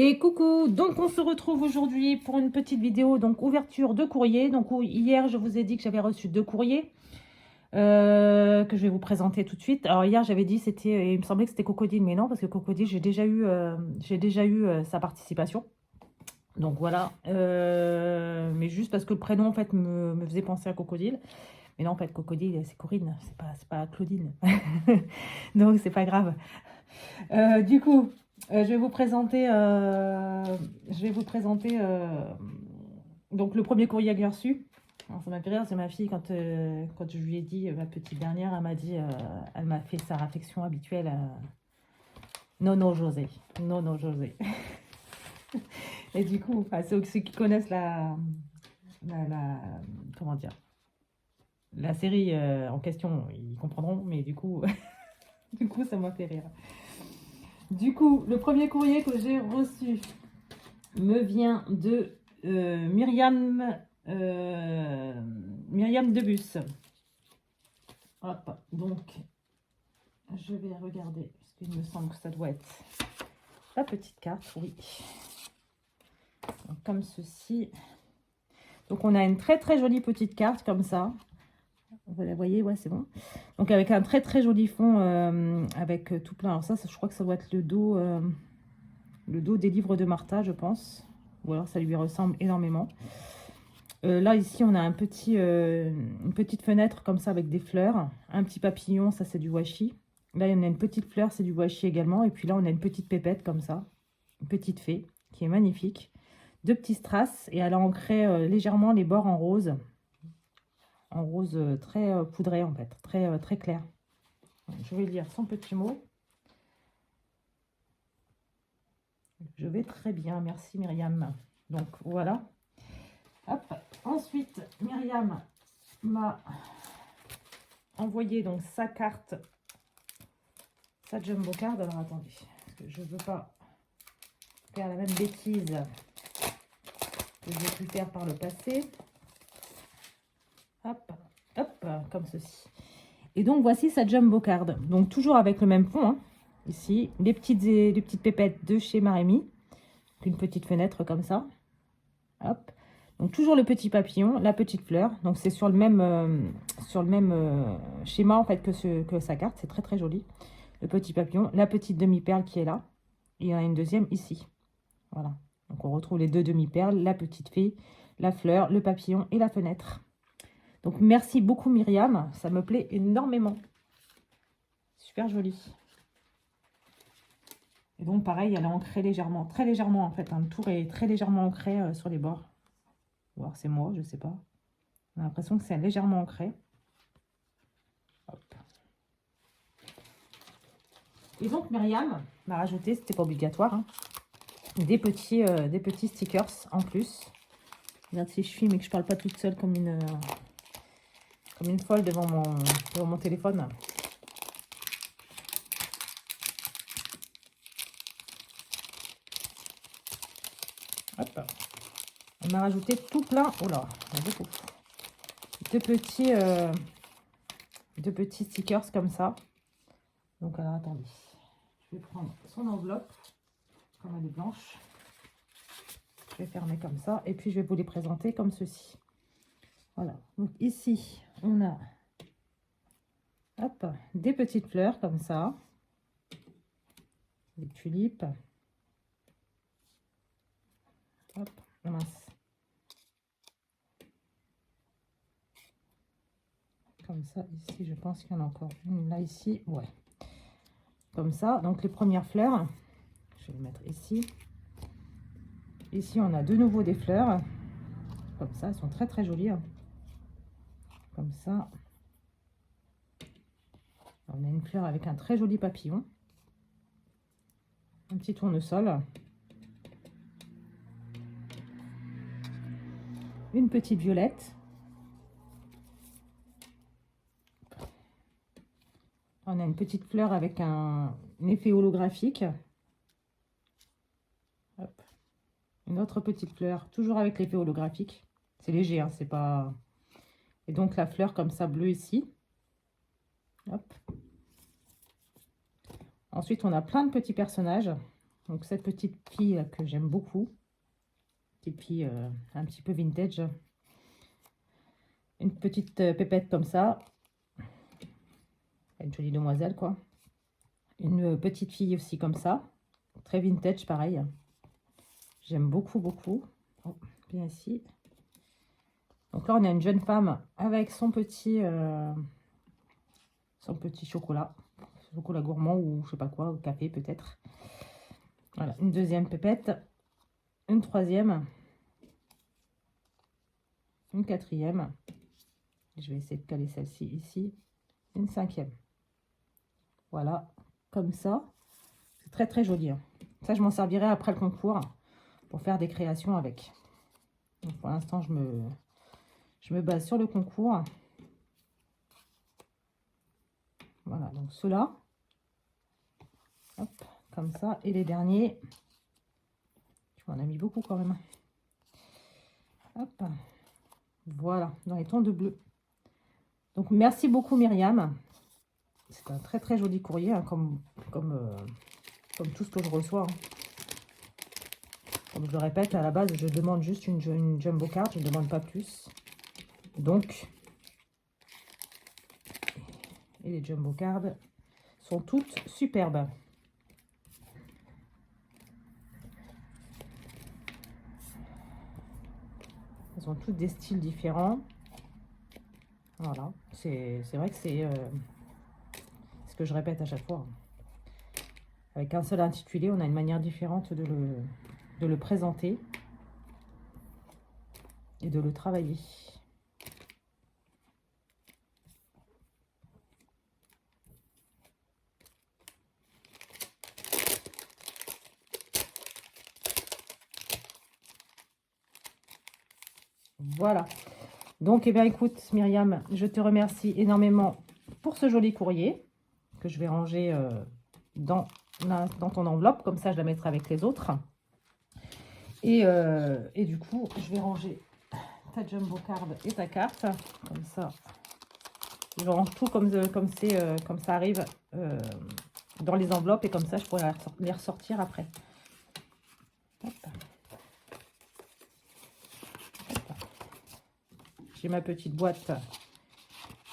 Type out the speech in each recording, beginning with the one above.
Et coucou, donc on se retrouve aujourd'hui pour une petite vidéo, donc ouverture de courrier. Donc hier, je vous ai dit que j'avais reçu 2 courriers que je vais vous présenter tout de suite. Alors hier, j'avais dit c'était, il me semblait que c'était Cocodile, mais non, parce que Cocodile, j'ai déjà eu sa participation. Donc voilà, mais juste parce que le prénom en fait me faisait penser à Cocodile. Mais non, en fait, Cocodile, c'est Corinne, c'est pas Claudine. Donc c'est pas grave. Du coup, je vais vous présenter, donc le premier courrier que j'ai reçu. Alors, ça m'a fait rire, c'est ma fille, quand je lui ai dit, ma petite dernière, elle m'a dit, elle m'a fait sa réflexion habituelle. Nono José, Nono José. Et du coup, enfin, ceux qui connaissent comment dire, la série en question, ils comprendront, mais du coup, du coup, ça m'a fait rire. Du coup, le premier courrier que j'ai reçu me vient de Myriam Debus. Hop, donc je vais regarder, parce qu'il me semble que ça doit être la petite carte, oui. Donc, comme ceci. Donc on a une très très jolie petite carte comme ça. Vous la voyez, ouais, c'est bon. Donc avec un très très joli fond avec tout plein. Alors ça, je crois que ça doit être le dos des livres de Martha, je pense. Ou alors ça lui ressemble énormément. Là, ici, on a une petite fenêtre comme ça avec des fleurs. Un petit papillon, ça c'est du washi. Là, on a une petite fleur, c'est du washi également. Et puis là, on a une petite pépette comme ça. Une petite fée qui est magnifique. 2 petits strass. Et elle a ancré légèrement les bords en rose. En rose très poudré en fait. Très, très clair. Je vais lire son petit mot. Je vais très bien. Merci Myriam. Donc voilà. Hop. Ensuite, Myriam m'a envoyé donc sa carte, sa jumbo card. Alors attendez, parce que je ne veux pas faire la même bêtise que j'ai pu faire par le passé. Hop, hop, comme ceci. Et donc voici sa jumbo card. Donc toujours avec le même fond, hein. Ici, les petites pépettes de chez Marémy. Une petite fenêtre comme ça. Hop. Donc toujours le petit papillon, la petite fleur. Donc c'est sur le même, schéma en fait que sa carte. C'est très très joli. Le petit papillon, la petite demi-perle qui est là. Et il y en a une deuxième ici. Voilà. Donc on retrouve les 2 demi-perles, la petite fée, la fleur, le papillon et la fenêtre. Donc merci beaucoup Myriam. Ça me plaît énormément. Super joli. Et donc pareil, elle est ancrée légèrement, très légèrement en fait. Le tour est très légèrement ancré sur les bords. Ou alors c'est moi, je sais pas. On a l'impression que c'est légèrement ancré. Hop. Et donc Myriam m'a rajouté, c'était pas obligatoire, hein, des petits stickers en plus. Regarde si je filme et que je parle pas toute seule comme une folle devant mon téléphone. Hop. On m'a rajouté tout plein. Oh là, il y a beaucoup. Deux petits stickers comme ça. Donc alors attendez. Je vais prendre son enveloppe. Comme elle est blanche. Je vais fermer comme ça. Et puis je vais vous les présenter comme ceci. Voilà. Donc ici, on a hop, des petites fleurs comme ça. Des tulipes. Hop, mince. Comme ça, ici, je pense qu'il y en a encore une là, ici. Ouais. Comme ça. Donc les premières fleurs, je vais les mettre ici. Ici, on a de nouveau des fleurs. Comme ça, elles sont très très jolies. Hein. Comme ça. On a une fleur avec un très joli papillon. Un petit tournesol. Une petite violette. On a une petite fleur avec un effet holographique. Hop. Une autre petite fleur, toujours avec l'effet holographique. C'est léger, hein, c'est pas... Et donc la fleur comme ça, bleue ici. Hop. Ensuite, on a plein de petits personnages. Donc cette petite fille là, que j'aime beaucoup. Petite fille un petit peu vintage. Une petite pépette comme ça. Une jolie demoiselle quoi. Une petite fille aussi comme ça. Très vintage pareil. J'aime beaucoup, beaucoup. Oh, bien ici. Donc là, on a une jeune femme avec son petit chocolat. Chocolat gourmand ou je sais pas quoi, café peut-être. Voilà, une deuxième pépette. Une troisième. Une quatrième. Je vais essayer de caler celle-ci ici. Une cinquième. Voilà, comme ça. C'est très très joli. Hein. Ça, je m'en servirai après le concours pour faire des créations avec. Donc, pour l'instant, je me base sur le concours. Voilà, donc ceux-là. Hop, comme ça. Et les derniers. Tu m'en as mis beaucoup quand même. Hop. Voilà, dans les tons de bleu. Donc, merci beaucoup Myriam. C'est un très très joli courrier, hein, comme tout ce que je reçois. Hein. Comme je le répète, à la base, je demande juste une jumbo card, je ne demande pas plus. Donc, et les jumbo cards sont toutes superbes. Elles ont toutes des styles différents. Voilà, c'est vrai que c'est ce que je répète à chaque fois. Avec un seul intitulé, on a une manière différente de le présenter et de le travailler. Voilà. Donc, eh bien, écoute, Myriam, je te remercie énormément pour ce joli courrier que je vais ranger dans ton enveloppe. Comme ça, je la mettrai avec les autres. Et du coup, je vais ranger ta jumbo card et ta carte. Comme ça, je range tout comme ça arrive dans les enveloppes. Et comme ça, je pourrai les ressortir après. Hop. J'ai ma petite boîte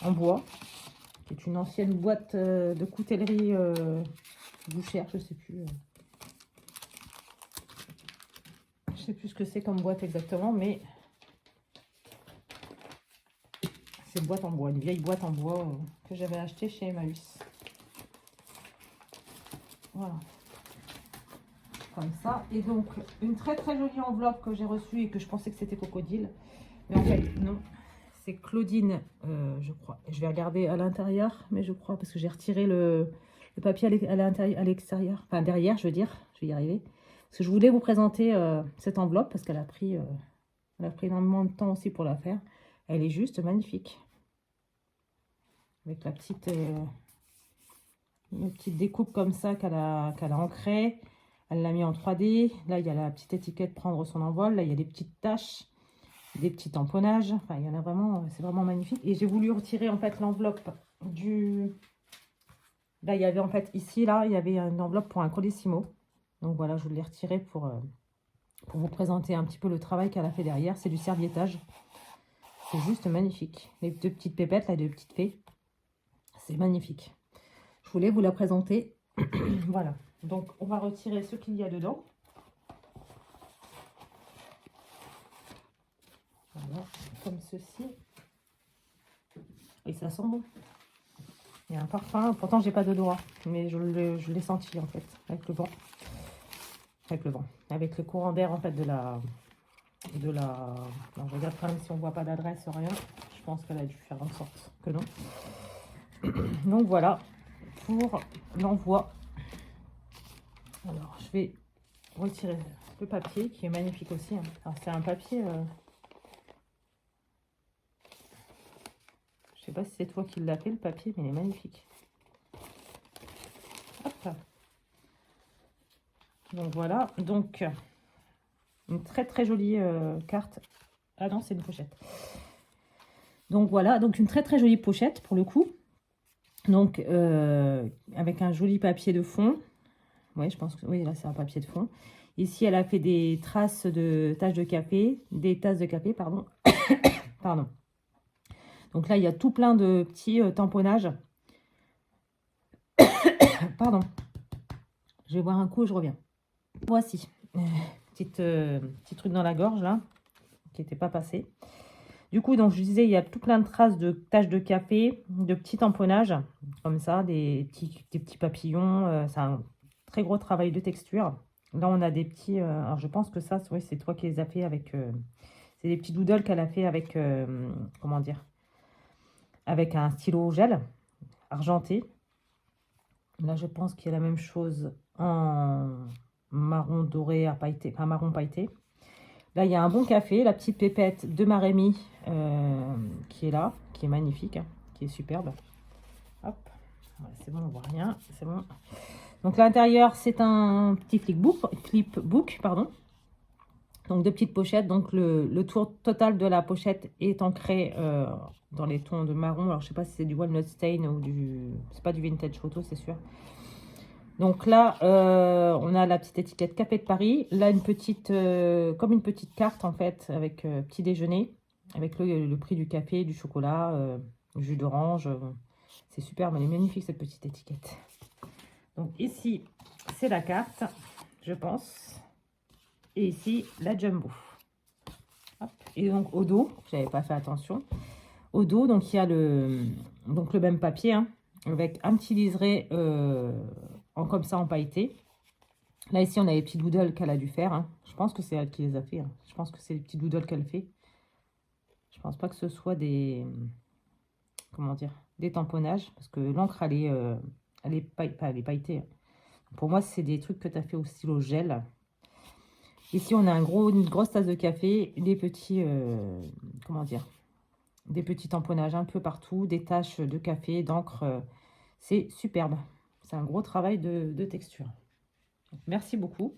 en bois, qui est une ancienne boîte de coutellerie bouchère, je sais plus. Je sais plus ce que c'est comme boîte exactement, mais c'est une boîte en bois, une vieille boîte en bois que j'avais achetée chez Emmaüs. Voilà. Comme ça. Et donc, une très très jolie enveloppe que j'ai reçue et que je pensais que c'était crocodile. Mais en fait, non. C'est Claudine, je crois. Je vais regarder à l'intérieur, mais je crois, parce que j'ai retiré le papier à l'extérieur. Enfin, derrière, je veux dire. Je vais y arriver. Parce que je voulais vous présenter cette enveloppe, parce qu'elle a pris énormément de temps aussi pour la faire. Elle est juste magnifique. Avec la une petite découpe comme ça qu'elle a ancrée. Elle l'a mis en 3D. Là, il y a la petite étiquette prendre son envol. Là, il y a des petites taches, des petits tamponnages. Enfin, il y en a vraiment, c'est vraiment magnifique. Et j'ai voulu retirer en fait l'enveloppe du... Là, il y avait en fait ici, là, il y avait une enveloppe pour un Colissimo. Donc voilà, je l'ai retiré pour vous présenter un petit peu le travail qu'elle a fait derrière. C'est du serviettage. C'est juste magnifique. Les deux petites pépettes, là, deux petites fées. C'est magnifique. Je voulais vous la présenter. Voilà. Donc, on va retirer ce qu'il y a dedans. Voilà, comme ceci. Et ça sent bon. Il y a un parfum. Pourtant, j'ai pas de doigt. Mais je l'ai senti, en fait, avec le vent. Avec le vent. Avec le courant d'air, en fait, de la... Non, je regarde quand même si on voit pas d'adresse, rien. Je pense qu'elle a dû faire en sorte que non. Donc, voilà. Pour l'envoi. Alors, je vais retirer le papier qui est magnifique aussi. Hein. C'est un papier... Je sais pas si c'est toi qui l'as fait, le papier, mais il est magnifique. Hop. Donc, voilà. Donc, une très, très jolie carte. Ah non, c'est une pochette. Donc, voilà. Donc, une très, très jolie pochette, pour le coup. Donc, avec un joli papier de fond. Oui, je pense que oui, là, c'est un papier de fond. Ici, elle a fait des traces de taches de café, des tasses de café, pardon. Pardon. Donc là, il y a tout plein de petits tamponnages. Pardon. Je vais boire un coup et je reviens. Voici. Petit truc dans la gorge, là, qui n'était pas passé. Du coup, donc, je disais, il y a tout plein de traces de taches de café, de petits tamponnages, comme ça, des petits papillons. C'est un très gros travail de texture. Là, on a des petits... alors, je pense que ça, oui, c'est toi qui les as fait avec... c'est des petits doodles qu'elle a fait avec... comment dire? Avec un stylo gel argenté. Là, je pense qu'il y a la même chose en marron doré à pailleté, enfin marron pailleté. Là, il y a un bon café, la petite pépette de ma Rémi qui est là, qui est magnifique, hein, qui est superbe. Hop, ouais, c'est bon, on voit rien, c'est bon. Donc l'intérieur, c'est un petit flipbook, pardon. Donc deux petites pochettes. Donc le tour total de la pochette est ancré dans les tons de marron. Alors je sais pas si c'est du walnut stain ou du... C'est pas du vintage photo, c'est sûr. Donc là, on a la petite étiquette Café de Paris. Là, une petite, comme une petite carte en fait, avec petit déjeuner, avec le prix du café, du chocolat, jus d'orange. C'est superbe, elle est magnifique cette petite étiquette. Donc ici, c'est la carte, je pense. Et ici, la jumbo. Hop. Et donc au dos, j'avais pas fait attention. Au dos, donc il y a le même papier, hein, avec un petit liseré comme ça en pailleté. Là, ici, on a les petits doodles qu'elle a dû faire. Hein. Je pense que c'est elle qui les a fait. Hein. Je pense que c'est les petits doodles qu'elle fait. Je pense pas que ce soit des... Comment dire? Des tamponnages. Parce que l'encre, elle est pailletée. Pour moi, c'est des trucs que tu as fait au stylo gel. Ici, on a une grosse tasse de café. Des petits... comment dire? Des petits tamponnages un peu partout. Des taches de café, d'encre. C'est superbe. C'est un gros travail de texture. Donc, merci beaucoup.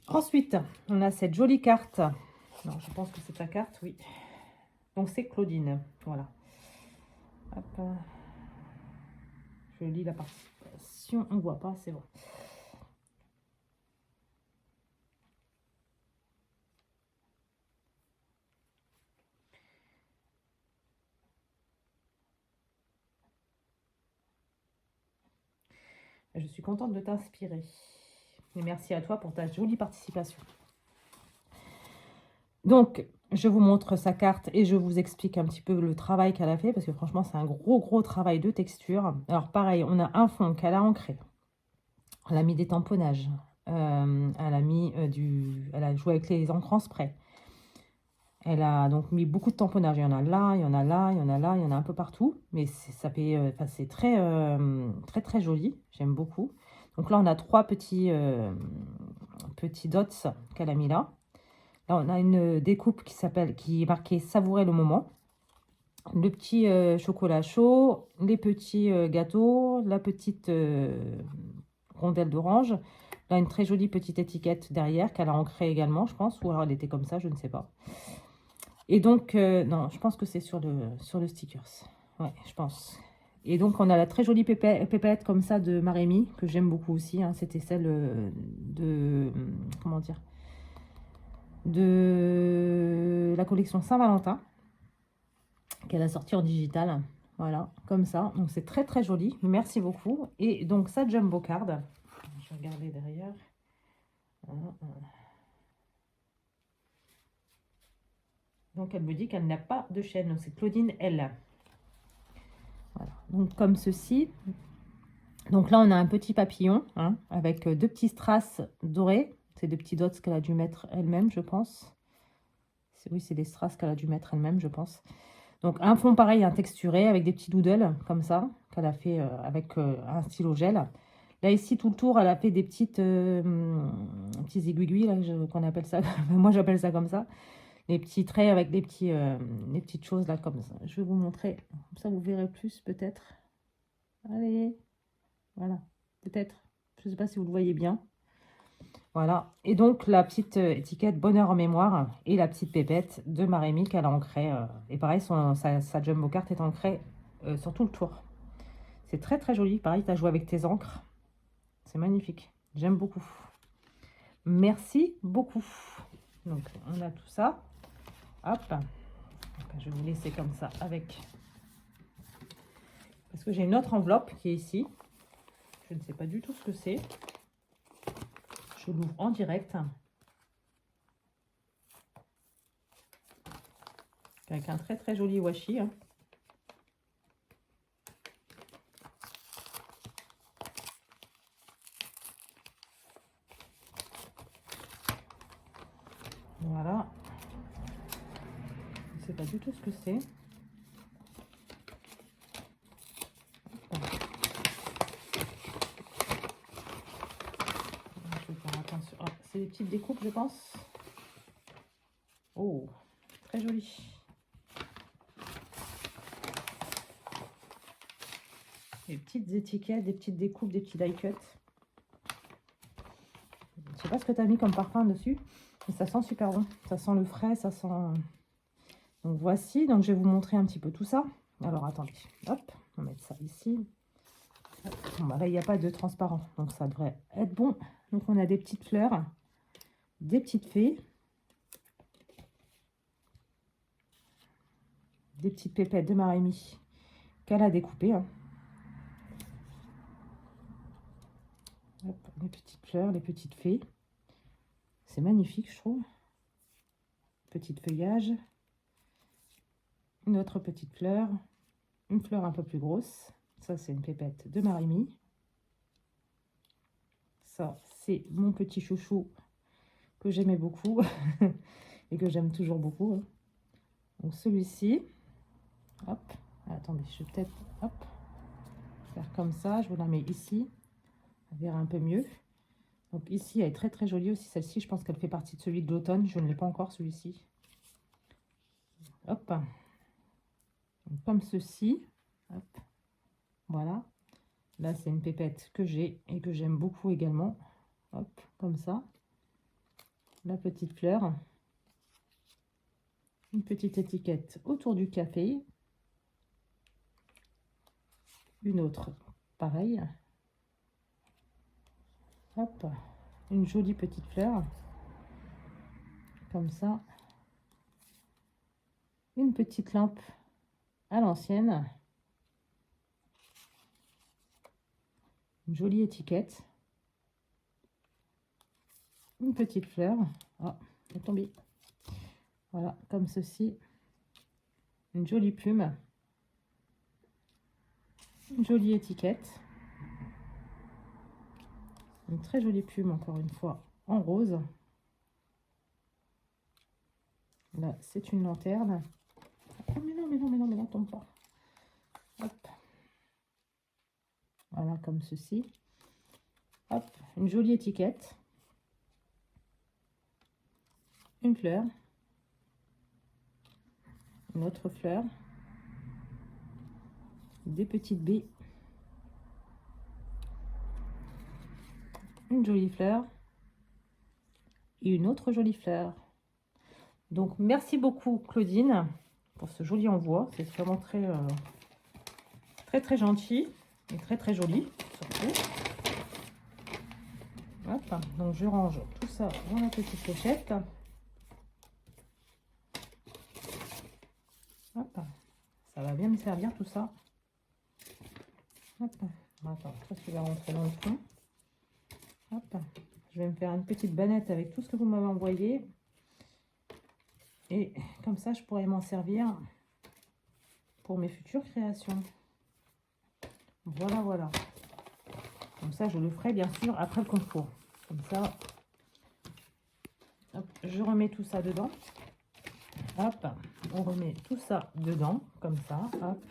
Ensuite, on a cette jolie carte. Non, je pense que c'est ta carte, oui. Donc, c'est Claudine. Voilà. Hop. Je lis la participation. On ne voit pas, c'est bon. Je suis contente de t'inspirer. Et merci à toi pour ta jolie participation. Donc, je vous montre sa carte et je vous explique un petit peu le travail qu'elle a fait parce que franchement, c'est un gros travail de texture. Alors, pareil, on a un fond qu'elle a ancré. Elle a mis des tamponnages. Elle a mis elle a joué avec les encres en spray. Elle a donc mis beaucoup de tamponnages. Il y en a là, il y en a là, il y en a là, il y en a un peu partout. Mais ça fait, c'est très joli. J'aime beaucoup. Donc là, on a trois petits dots qu'elle a mis là. Là, on a une découpe qui est marquée savourer le moment. Le petit chocolat chaud, les petits gâteaux, la petite rondelle d'orange. Là, une très jolie petite étiquette derrière qu'elle a ancrée également, je pense. Ou alors elle était comme ça, je ne sais pas. Et donc, non, je pense que c'est sur le stickers. Ouais, je pense. Et donc, on a la très jolie pépette comme ça de Marémi, que j'aime beaucoup aussi. Hein. C'était celle de... Comment dire? De la collection Saint-Valentin, qu'elle a sorti en digital. Voilà, comme ça. Donc, c'est très joli. Merci beaucoup. Et donc, ça, Jumbo Card. Je vais regarder derrière. Donc, elle me dit qu'elle n'a pas de chaîne. Donc, c'est Claudine L. Voilà. Donc, comme ceci. Donc là, on a un petit papillon hein, avec deux petits strass dorés. C'est des petits dots qu'elle a dû mettre elle-même, je pense. Oui, c'est des strass qu'elle a dû mettre elle-même, je pense. Donc, un fond pareil, un texturé avec des petits doodles comme ça, qu'elle a fait avec un stylo gel. Là, ici, tout le tour, elle a fait des petits aiguilles, qu'on appelle ça. Moi, j'appelle ça comme ça. Les petits traits avec des petites choses là comme ça. Je vais vous montrer. Comme ça, vous verrez plus peut-être. Allez. Voilà. Peut-être. Je ne sais pas si vous le voyez bien. Voilà. Et donc, la petite étiquette Bonheur en mémoire et la petite pépette de Marémi qu'elle a ancrée. Et pareil, sa jumbo carte est ancrée sur tout le tour. C'est très joli. Pareil, tu as joué avec tes encres. C'est magnifique. J'aime beaucoup. Merci beaucoup. Donc, on a tout ça. Hop. Je vais vous laisser comme ça avec... Parce que j'ai une autre enveloppe qui est ici. Je ne sais pas du tout ce que c'est. Je l'ouvre en direct. Avec un très très joli washi. Hein. Voilà. Je ne sais pas du tout ce que c'est. Je vais faire attention. Ah, c'est des petites découpes, je pense. Oh, très joli. Des petites étiquettes, des petites découpes, des petits die cuts. Je sais pas ce que tu as mis comme parfum dessus, mais ça sent super bon. Ça sent le frais, ça sent... Donc voici, donc je vais vous montrer un petit peu tout ça. Alors attendez, hop, on va mettre ça ici. Bon, bah là, il n'y a pas de transparent, donc ça devrait être bon. Donc on a des petites fleurs, des petites fées, des petites pépettes de Marémie qu'elle a découpées. Hein. Hop, les petites fleurs, les petites fées. C'est magnifique, je trouve. Petit feuillage. Une autre petite fleur. Une fleur un peu plus grosse. Ça, c'est une pépette de Marémie. Ça, c'est mon petit chouchou que j'aimais beaucoup et que j'aime toujours beaucoup. Hein. Donc celui-ci, hop, attendez, je vais peut-être, hop, faire comme ça. Je vous la mets ici. On verra un peu mieux. Donc ici, elle est très très jolie aussi. Celle-ci, je pense qu'elle fait partie de celui de l'automne. Je ne l'ai pas encore, celui-ci. Hop. Donc, comme ceci. Hop. Voilà. Là, c'est une pépette que j'ai et que j'aime beaucoup également. Hop, comme ça. La petite fleur. Une petite étiquette autour du café. Une autre, pareil. Hop. Une jolie petite fleur. Comme ça. Une petite lampe à l'ancienne. Une jolie étiquette. Une petite fleur. Oh, elle est tombée. Voilà, comme ceci. Une jolie plume. Une jolie étiquette. Une très jolie plume, encore une fois, en rose. Là, c'est une lanterne. Oh, mais non, mais non, mais non, mais non, tombe pas. Hop. Voilà, comme ceci. Hop, une jolie étiquette. Une fleur. Une autre fleur. Des petites baies. Une jolie fleur. Et une autre jolie fleur. Donc, merci beaucoup, Claudine, pour ce joli envoi. C'est vraiment très, très, très gentil et très, très joli, surtout. Hop, donc, je range tout ça dans la petite pochette. Hop, ça va bien me servir tout ça. Hop, attends, ça tu vas rentrer dans le fond. Hop, je vais me faire une petite banette avec tout ce que vous m'avez envoyé. Et comme ça, je pourrais m'en servir pour mes futures créations. Voilà, voilà. Comme ça, je le ferai bien sûr après le concours. Comme ça, hop, je remets tout ça dedans. Hop, on remet tout ça dedans, comme ça. Hop,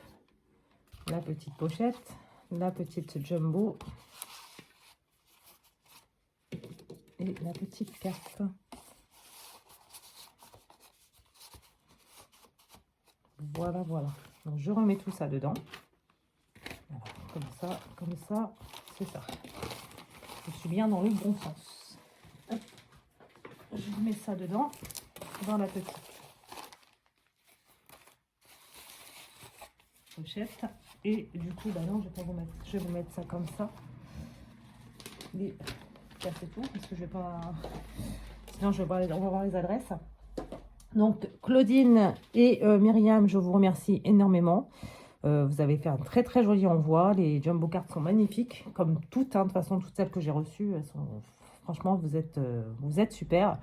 la petite pochette, la petite jumbo et la petite carte. Voilà, voilà. Donc, je remets tout ça dedans. Voilà, comme ça, c'est ça. Je suis bien dans le bon sens. Hop. Je mets ça dedans, dans la petite pochette. Et du coup, bah non, je vais pas vous mettre, je vais vous mettre ça comme ça. les casser tout, parce que je vais pas... Sinon, on va voir les adresses. Donc, Claudine et Myriam, je vous remercie énormément. Vous avez fait un très très joli envoi. Les jumbo cards sont magnifiques, comme toutes. Hein, de toute façon, toutes celles que j'ai reçues, elles sont... franchement, vous êtes super.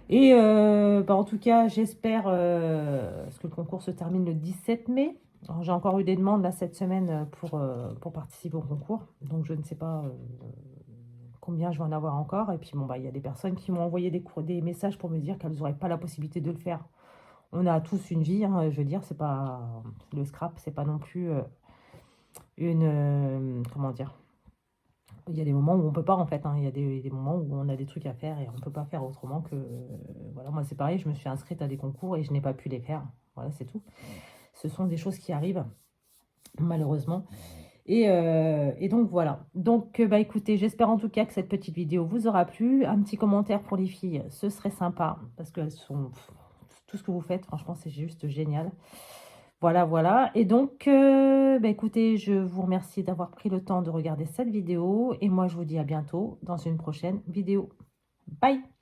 Et en tout cas, j'espère parce que le concours se termine le 17 mai. J'ai encore eu des demandes là cette semaine pour participer au concours. Donc, je ne sais pas combien je vais en avoir encore. Et puis, bon, il y a des personnes qui m'ont envoyé des messages pour me dire qu'elles n'auraient pas la possibilité de le faire. On a tous une vie, hein, je veux dire, c'est pas le scrap, c'est pas non plus comment dire. Il y a des moments où on peut pas en fait, hein. Il y a des moments où on a des trucs à faire et on peut pas faire autrement que voilà, moi c'est pareil, je me suis inscrite à des concours et je n'ai pas pu les faire. Voilà, c'est tout. Ce sont des choses qui arrivent malheureusement. Et donc voilà. Donc écoutez, j'espère en tout cas que cette petite vidéo vous aura plu. Un petit commentaire pour les filles, ce serait sympa parce qu'elles sont tout ce que vous faites, franchement, c'est juste génial. Voilà, voilà. Et donc, écoutez, je vous remercie d'avoir pris le temps de regarder cette vidéo. Et moi, je vous dis à bientôt dans une prochaine vidéo. Bye!